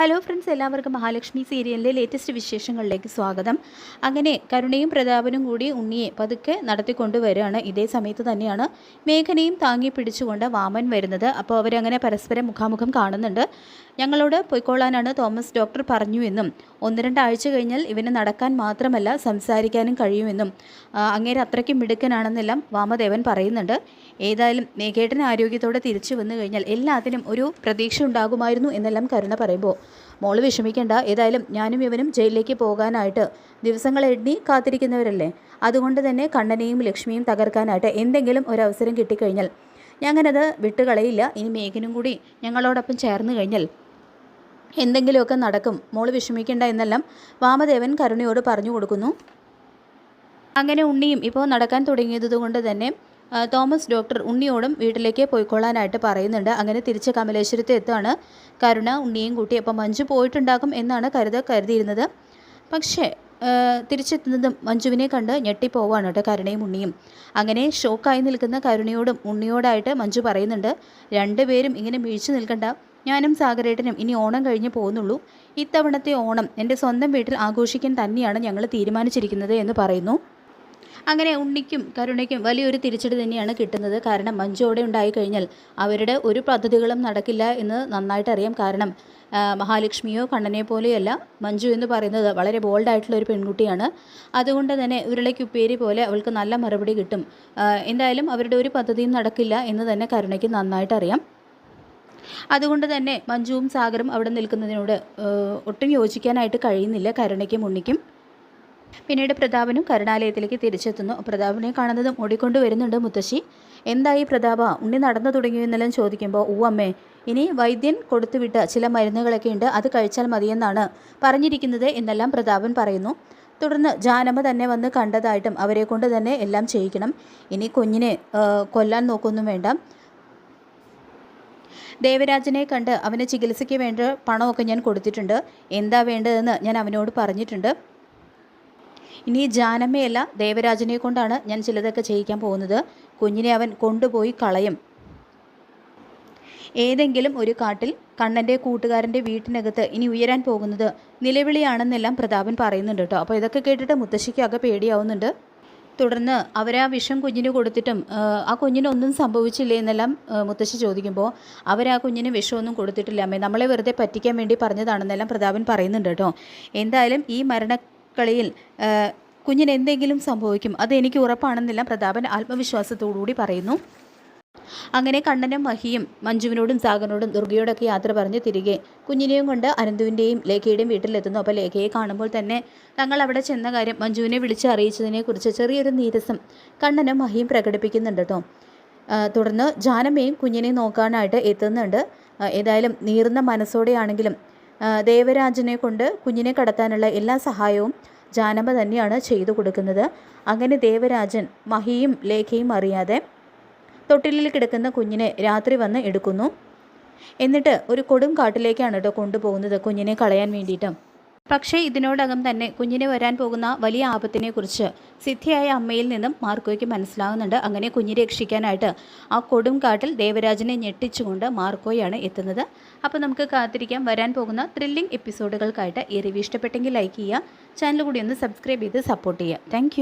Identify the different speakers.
Speaker 1: Hello friends, എല്ലാവർക്കും മഹാലക്ഷ്മി സീരിയലിലെ latest വിശേഷങ്ങളിലേക്ക് സ്വാഗതം. അങ്ങനെ കരുണയും പ്രതാപനും കൂടി ഉണ്ണിയെ പതുക്കെ നടത്തിക്കൊണ്ടുവരികയാണ്. ഇതേ സമയത്ത് തന്നെയാണ് മേഘനയും താങ്ങി പിടിച്ചുകൊണ്ട് വാമൻ വരുന്നത്. അപ്പോൾ അവരങ്ങനെ പരസ്പരം മുഖാമുഖം കാണുന്നുണ്ട്. ഞങ്ങളോട് പൊയ്ക്കൊള്ളാനാണ് തോമസ് ഡോക്ടർ പറഞ്ഞു എന്നും 1-2 ആഴ്ച കഴിഞ്ഞാൽ ഇവന് നടക്കാൻ മാത്രമല്ല സംസാരിക്കാനും കഴിയുമെന്നും അങ്ങേര് അത്രയ്ക്കും മിടുക്കനാണെന്നെല്ലാം വാമദേവൻ പറയുന്നുണ്ട്. ഏതായാലും മേഘേട്ടൻ ആരോഗ്യത്തോടെ തിരിച്ചു വന്നു കഴിഞ്ഞാൽ എല്ലാത്തിനും ഒരു പ്രതീക്ഷ ഉണ്ടാകുമായിരുന്നു എന്നെല്ലാം കരുണ പറയുമ്പോൾ, മോള് വിഷമിക്കേണ്ട, ഏതായാലും ഞാനും ഇവനും ജയിലിലേക്ക് പോകാനായിട്ട് ദിവസങ്ങൾ എണ്ണി കാത്തിരിക്കുന്നവരല്ലേ. അതുകൊണ്ട് തന്നെ കണ്ണനെയും ലക്ഷ്മിയും തകർക്കാനായിട്ട് എന്തെങ്കിലും ഒരവസരം കിട്ടിക്കഴിഞ്ഞാൽ ഞാനത് വിട്ടുകളയില്ല. ഇനി മേഘനും കൂടി ഞങ്ങളോടൊപ്പം ചേർന്ന് കഴിഞ്ഞാൽ എന്തെങ്കിലുമൊക്കെ നടക്കും, മോള് വിഷമിക്കേണ്ട എന്നെല്ലാം വാമദേവൻ കരുണയോട് പറഞ്ഞു കൊടുക്കുന്നു. അങ്ങനെ ഉണ്ണിയും ഇപ്പോൾ നടക്കാൻ തുടങ്ങിയതുകൊണ്ട് തന്നെ തോമസ് ഡോക്ടർ ഉണ്ണിയോടും വീട്ടിലേക്ക് പോയിക്കൊള്ളാനായിട്ട് പറയുന്നുണ്ട്. അങ്ങനെ തിരിച്ച് കമലേശ്വരത്ത് എത്തുകയാണ് കരുണ ഉണ്ണിയും കൂട്ടി. അപ്പം മഞ്ജു പോയിട്ടുണ്ടാകും എന്നാണ് കരുതിയിരുന്നത്. പക്ഷേ തിരിച്ചെത്തുന്നതും മഞ്ജുവിനെ കണ്ട് ഞെട്ടിപ്പോവാണ് കേട്ടോ കരുണയും ഉണ്ണിയും. അങ്ങനെ ഷോക്കായി നിൽക്കുന്ന കരുണയോടും ഉണ്ണിയോടായിട്ട് മഞ്ജു പറയുന്നുണ്ട്, രണ്ടുപേരും ഇങ്ങനെ വീഴ്ച നിൽക്കണ്ട, ഞാനും സാഗരേട്ടനും ഇനി ഓണം കഴിഞ്ഞ് പോകുന്നുള്ളൂ. ഇത്തവണത്തെ ഓണം എൻ്റെ സ്വന്തം വീട്ടിൽ ആഘോഷിക്കാൻ തന്നെയാണ് ഞങ്ങൾ തീരുമാനിച്ചിരിക്കുന്നത് എന്ന് പറയുന്നു. അങ്ങനെ ഉണ്ണിക്കും കരുണയ്ക്കും വലിയൊരു തിരിച്ചടി തന്നെയാണ് കിട്ടുന്നത്. കാരണം മഞ്ജു അവിടെ ഉണ്ടായിക്കഴിഞ്ഞാൽ അവരുടെ ഒരു പദ്ധതികളും നടക്കില്ല എന്ന് നന്നായിട്ട് അറിയാം. കാരണം മഹാലക്ഷ്മിയോ കണ്ണനെ പോലെയല്ല മഞ്ജു എന്ന് പറയുന്നത് വളരെ ബോൾഡായിട്ടുള്ള ഒരു പെൺകുട്ടിയാണ്. അതുകൊണ്ട് തന്നെ ഉരുളയ്ക്കുപ്പേരി പോലെ അവൾക്ക് നല്ല മറുപടി കിട്ടും. എന്തായാലും അവരുടെ ഒരു പദ്ധതിയും നടക്കില്ല എന്ന് തന്നെ കരുണയ്ക്ക് നന്നായിട്ട് അറിയാം. അതുകൊണ്ട് തന്നെ മഞ്ജുവും സാഗറും അവിടെ നിൽക്കുന്നതിനോട് ഒട്ടും യോജിക്കാനായിട്ട് കഴിയുന്നില്ല കരുണയ്ക്കും ഉണ്ണിക്കും. പിന്നീട് പ്രതാപനും കരുണാലയത്തിലേക്ക് തിരിച്ചെത്തുന്നു. പ്രതാപനെ കാണുന്നതും ഓടിക്കൊണ്ട് വരുന്നുണ്ട് മുത്തശ്ശി. എന്തായി പ്രതാപ, ഉണ്ണി നടന്നു തുടങ്ങിയോ എന്നെല്ലാം ചോദിക്കുമ്പോൾ, അമ്മേ, ഇനി വൈദ്യൻ കൊടുത്തുവിട്ട ചില മരുന്നുകളൊക്കെ ഉണ്ട്, അത് കഴിച്ചാൽ മതിയെന്നാണ് പറഞ്ഞിരിക്കുന്നത് എന്നെല്ലാം പ്രതാപൻ പറയുന്നു. തുടർന്ന് ജാനമ്മ തന്നെ വന്ന് കണ്ടതായിട്ടും അവരെ കൊണ്ട് തന്നെ എല്ലാം ചെയ്യിക്കണം. ഇനി കുഞ്ഞിനെ കൊല്ലാൻ നോക്കൊന്നും വേണ്ട. ദേവരാജനെ കണ്ട് അവന് ചികിത്സയ്ക്ക് വേണ്ട പണമൊക്കെ ഞാൻ കൊടുത്തിട്ടുണ്ട്. എന്താ വേണ്ടതെന്ന് ഞാൻ അവനോട് പറഞ്ഞിട്ടുണ്ട്. ഇനി ജാനമ്മയല്ല ദേവരാജനെ കൊണ്ടാണ് ഞാൻ ചിലതൊക്കെ ചെയ്യിക്കാൻ പോകുന്നത്. കുഞ്ഞിനെ അവൻ കൊണ്ടുപോയി കളയും. ഏതെങ്കിലും ഒരു കാട്ടിൽ കണ്ണൻ്റെ കൂട്ടുകാരൻ്റെ വീട്ടിനകത്ത് ഇനി ഉയരാൻ പോകുന്നത് നിലവിളിയാണെന്നെല്ലാം പ്രതാപൻ പറയുന്നുണ്ട് കേട്ടോ. അപ്പോൾ ഇതൊക്കെ കേട്ടിട്ട് മുത്തശ്ശിക്ക് ആകെ പേടിയാവുന്നുണ്ട്. തുടർന്ന് അവരാ വിഷം കുഞ്ഞിന് കൊടുത്തിട്ടും ആ കുഞ്ഞിനൊന്നും സംഭവിച്ചില്ലേ എന്നെല്ലാം മുത്തശ്ശി ചോദിക്കുമ്പോൾ, അവരാ കുഞ്ഞിന് വിഷമൊന്നും കൊടുത്തിട്ടില്ല അമ്മേ, നമ്മളെ വെറുതെ പറ്റിക്കാൻ വേണ്ടി പറഞ്ഞതാണെന്നെല്ലാം പ്രതാപൻ പറയുന്നുണ്ട് കേട്ടോ. എന്തായാലും ഈ മരണക്കളിയിൽ കുഞ്ഞിന് എന്തെങ്കിലും സംഭവിക്കും, അത് എനിക്ക് ഉറപ്പാണെന്നെല്ലാം പ്രതാപൻ ആത്മവിശ്വാസത്തോടുകൂടി പറയുന്നു. അങ്ങനെ കണ്ണനും മഹിയും മഞ്ജുവിനോടും സാഗറിനോടും ദുർഗയോടൊക്കെ യാത്ര പറഞ്ഞ് തിരികെ കുഞ്ഞിനെയും കൊണ്ട് അനന്തുവിൻ്റെയും ലേഖയുടെയും വീട്ടിലെത്തുന്നു. അപ്പോൾ ലേഖയെ കാണുമ്പോൾ തന്നെ തങ്ങൾ അവിടെ ചെന്ന കാര്യം മഞ്ജുവിനെ വിളിച്ച് അറിയിച്ചതിനെക്കുറിച്ച് ചെറിയൊരു നീരസം കണ്ണനും മഹിയും പ്രകടിപ്പിക്കുന്നുണ്ട് കേട്ടോ. തുടർന്ന് ജാനമ്മയും കുഞ്ഞിനെ നോക്കാനായിട്ട് എത്തുന്നുണ്ട്. ഏതായാലും നീറുന്ന മനസ്സോടെയാണെങ്കിലും ദേവരാജനെ കൊണ്ട് കുഞ്ഞിനെ കടത്താനുള്ള എല്ലാ സഹായവും ജാനമ്മ തന്നെയാണ് ചെയ്തു കൊടുക്കുന്നത്. അങ്ങനെ ദേവരാജൻ മഹിയും ലേഖയും അറിയാതെ തൊട്ടിലിൽ കിടക്കുന്ന കുഞ്ഞിനെ രാത്രി വന്ന് എടുക്കുന്നു. എന്നിട്ട് ഒരു കൊടും കാട്ടിലേക്കാണ് കേട്ടോ കൊണ്ടുപോകുന്നത് കുഞ്ഞിനെ കളയാൻ വേണ്ടിയിട്ട്. പക്ഷേ ഇതിനോടകം തന്നെ കുഞ്ഞിന് വരാൻ പോകുന്ന വലിയ ആപത്തിനെക്കുറിച്ച് സിദ്ധിയായ അമ്മയിൽ നിന്നും മാർക്കോയ്ക്ക് മനസ്സിലാകുന്നുണ്ട്. അങ്ങനെ കുഞ്ഞിനെ രക്ഷിക്കാനായിട്ട് ആ കൊടും കാട്ടിൽ ദേവരാജനെ ഞെട്ടിച്ചുകൊണ്ട് മാർക്കോയാണ് എത്തുന്നത്. അപ്പോൾ നമുക്ക് കാത്തിരിക്കാം വരാൻ പോകുന്ന ത്രില്ലിംഗ് എപ്പിസോഡുകൾക്കായിട്ട്. ഈ റിവ്യൂ ഇഷ്ടപ്പെട്ടെങ്കിൽ ലൈക്ക് ചെയ്യുക, ചാനൽ കൂടി ഒന്ന് സബ്സ്ക്രൈബ് ചെയ്ത് സപ്പോർട്ട് ചെയ്യുക. താങ്ക്